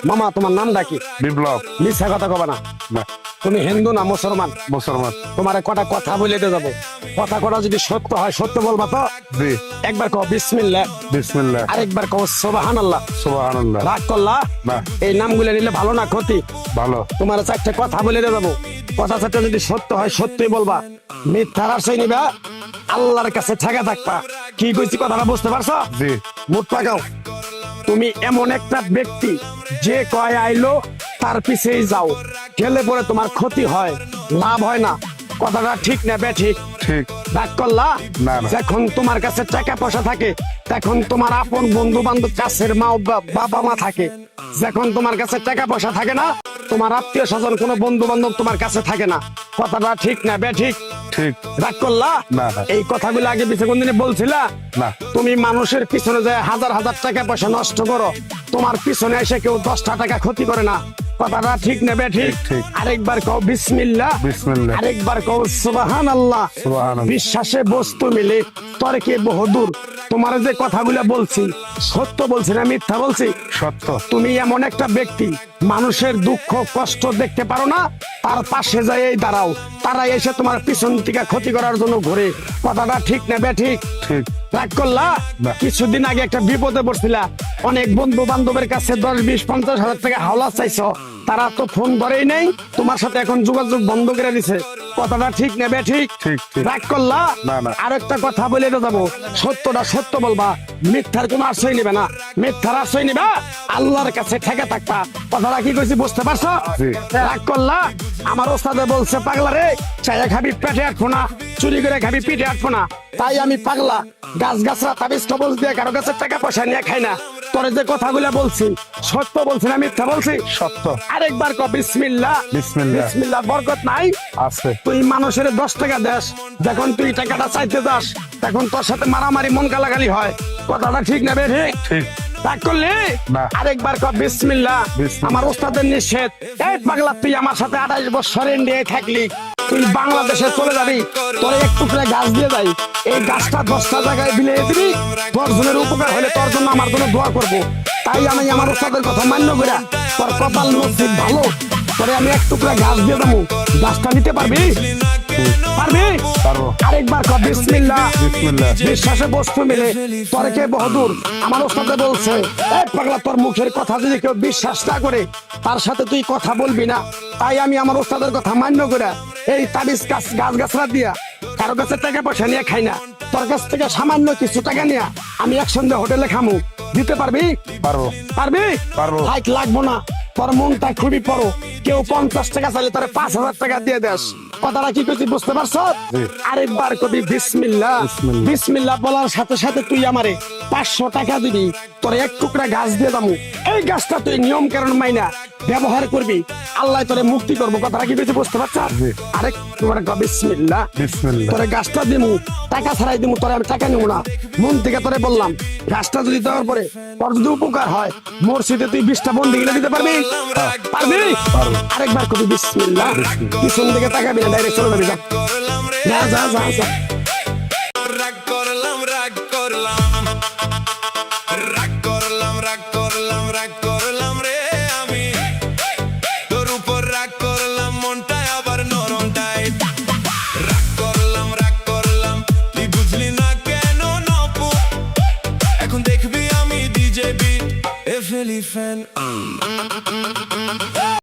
মামা তোমার নামটা কি? বিপ্লব। মিথ্যা কথা কবা না। না, তুমি হিন্দু না মুসলমান? মুসলমান। তোমার কটা কথা বলে দিয়ে যাবো, কথা কটা যদি সত্য হয় সত্য বলবা তো? জি। একবার কও বিসমিল্লাহ। বিসমিল্লাহ। আরেকবার কও সুবহানাল্লাহ। সুবহানাল্লাহ। রাগ করলা? না। এই নামগুলো নিলে ভালো না ক্ষতি? ভালো। তোমার চারটে কথা বলে দিয়ে যাবো, কথা চারটে যদি সত্য হয় সত্যই বলবা, মিথ্যার আশ্রয় নিবা, আল্লাহর কাছে ঠেকা থাকবা। কি কইছি কথাটা বুঝতে পারছো? জি। মুখ লাগাও। তুমি এমন একটা ব্যক্তি যে কয় আইলো তার পিছেই যাও, গেলে পরে তোমার ক্ষতি হয়, লাভ হয় না। কথাটা ঠিক না বে ঠিক? ঠিক। রাগ করলা? না, না। যখন তোমার কাছে টাকা পয়সা থাকে তখন তোমার আপন বন্ধু বান্ধব, কাছের মা বাবা মা থাকে। যখন তোমার কাছে টাকা পয়সা থাকে না, তোমার আত্মীয় স্বজন কোনো বন্ধু বান্ধব তোমার কাছে থাকে না। কথাটা ঠিক না বে ঠিক? ঠিক। রাগ করলা? না, না। এই কথাগুলো আগে পিছে কোনদিনে বলছিলা? না। তুমি মানুষের পিছনে যায় হাজার হাজার টাকা পয়সা নষ্ট করো, তোমার পিছনে এসে কেউ 10টা টাকা ক্ষতি করে না। কথাটা ঠিক নেবে ঠিক? ঠিক। আরেকবার কও বিসমিল্লাহ। বিসমিল্লাহ। আরেকবার কও সুবহানাল্লাহ। সুবহানাল্লাহ। বিশ্বাসে বস্তু মিলে তর্কে বহুদূর। তোমার যে কথাগুলো বলছি সত্য বলছি না মিথ্যা বলছি? সত্য। তুমি এমন একটা ব্যক্তি মানুষের দুঃখ কষ্ট দেখতে পারো না, তার পাশে যাই দাঁড়াও, তারা এসে তোমার পিছন থেকে ক্ষতি করার জন্য ঘুরে। কথাটা ঠিক নেবে ঠিক? ঠিক। রাগ করলা? না। কিছুদিন আগে একটা বিপদে পড়ছিলা, অনেক বন্ধু বান্ধবের কাছে 10, 20, 50 হাজার টাকা হাওলা চাইছো, তারা তো ফোন ধরেই নেই, তোমার সাথে এখন যোগাযোগ বন্ধ করে দিছে। কথাটা ঠিক নেবে ঠিক? ঠিক, ঠিক। রাগ করলা? না, না। আরেকটা কথা বলে যাবো, সত্যটা সত্য বলবা, মিথ্যার কোনো আশ্রয় নিবে না। মিথ্যার আশ্রয় নিবা, আল্লাহর কাছে ঠেকে থাকবা। কথাটা কি কইছি বুঝতে পারছো? জি। রাগ করলা? আমার ওস্তাদে বলছে পাগলা রে, চাইয়া খাবি পেটে আটবো না, চুরি করে খাবি পিঠে আটবো না। তাই আমি পাগলা, গাছ গাছরা তাবিজ কবজ দিয়ে কারো কাছে টাকা পয়সা নিয়ে খাই না। তোরে যে কথাগুলো বলছি সত্য বলছি না মিথ্যা বলছি? সত্য। আরেকবার ক বিসমিল্লাহ। বিসমিল্লাহ। বিসমিল্লাহ বরকত নাই? আছে। তুই মানুষের 10 টাকা দেস, যখন তুই টাকাটা চাইতে যাস তখন তোর সাথে মারামারি মন গালাগালি হয়। কথাটা ঠিক নেবে ঠিক? ঠিক। রাগ করলি? না। আরেকবার কর বিসমিল্লাহ। বিসমিল্লাহ। আমার ওস্তাদের নিষেধ। এই পাগলা, তুই আমার সাথে 28 বছর ইন্ডিয়ায় থাকলি, তুই বাংলাদেশে চলে যাবি, তোর এক টুকরা গাছ দিয়ে যাই, এই গাছটা 10টা জায়গায় বিলিয়ে দিবি, 10 জনের উপকার হলে তোর জন্য আমার জন্য দোয়া করবো। তাই আমি আমার ওস্তাদের কথা মান্য করা, তোর কপাল নসিব ভালো, তোরে আমি এক টুকরা গাছ দিয়ে দেবো, গাছটা নিতে পারবি? পারবি? পারবো। আরেকবার কর বিসমিল্লাহ। বিসমিল্লাহ। বিশ্বাসে বস্তু মিলে তর্কে বহুদূর। আমার ওস্তাদে বলছে, এই পাগলা, তোর মুখের কথা যদি কেউ বিশ্বাস না করে তার সাথে তুই কথা বলবি না। তাই আমি আমার ওস্তাদের কথা মান্য করে এই তাবিজ গাছ গাছরা দিয়া কারো কাছে টাকা পয়সা নিয়ে খাই না, তোর কাছ থেকে সামান্য কিছু টাকা নিয়ে আমি একসঙ্গে হোটেলে খামু। দিতে পারবি? পারবো। পারবি? পারবো। হাইক লাগবো না, তোর মনটা খুবই বড়। কেউ 50 টাকা চাইলে তোর 5,000 টাকা দিয়ে দেস। কথাটা কি করছি বুঝতে পারছ? জি। আরেকবার কবি বিসমিল্লাহ। বিসমিল্লাহ। বিসমিল্লাহ বলার সাথে সাথে তুই আমারে 500 টাকা দিবি, তোর এক টুকরা গাছ দিয়ে দামু। এই গাছটা তুই নিয়ম কারণ মাইনা ব্যবহার করবি, আল্লাহ তোরে মুক্তি করবো। কথাটা কি করছি বুঝতে পারছ? জি। আরেক তোমার বিসমিল্লাহ। বিসমিল্লাহ। তোরে গাছটা দিমু, টাকা ছাড়াই দিমু, তোরে আমি টাকা নিব না, মন থেকে তোরে বললাম। গাছটা যদি দেওয়ার পরে তোর যদি উপকার হয়, মসজিদে তুই 20টা বন্দি কিনে দিতে পারবি? পারবি? পারবো। আরেকবার কবি বিসমিল্লাহ। বিসমিল্লাহ। পিছন দিকে তাকাবি না, ডাইরেক্ট চলে যাবি। যা যা যা যা। রাগ করলাম রাগ করলাম রাগ করলাম রাগ করলাম রাগ করলাম রে, আমি তোর উপর রাগ করলাম, মনটা আবার নরম টাইট। রাগ করলাম তুই বুঝলি না কেন নপু, এখন দেখবি আমি ডিজে বিট এফএলি ফ্যান।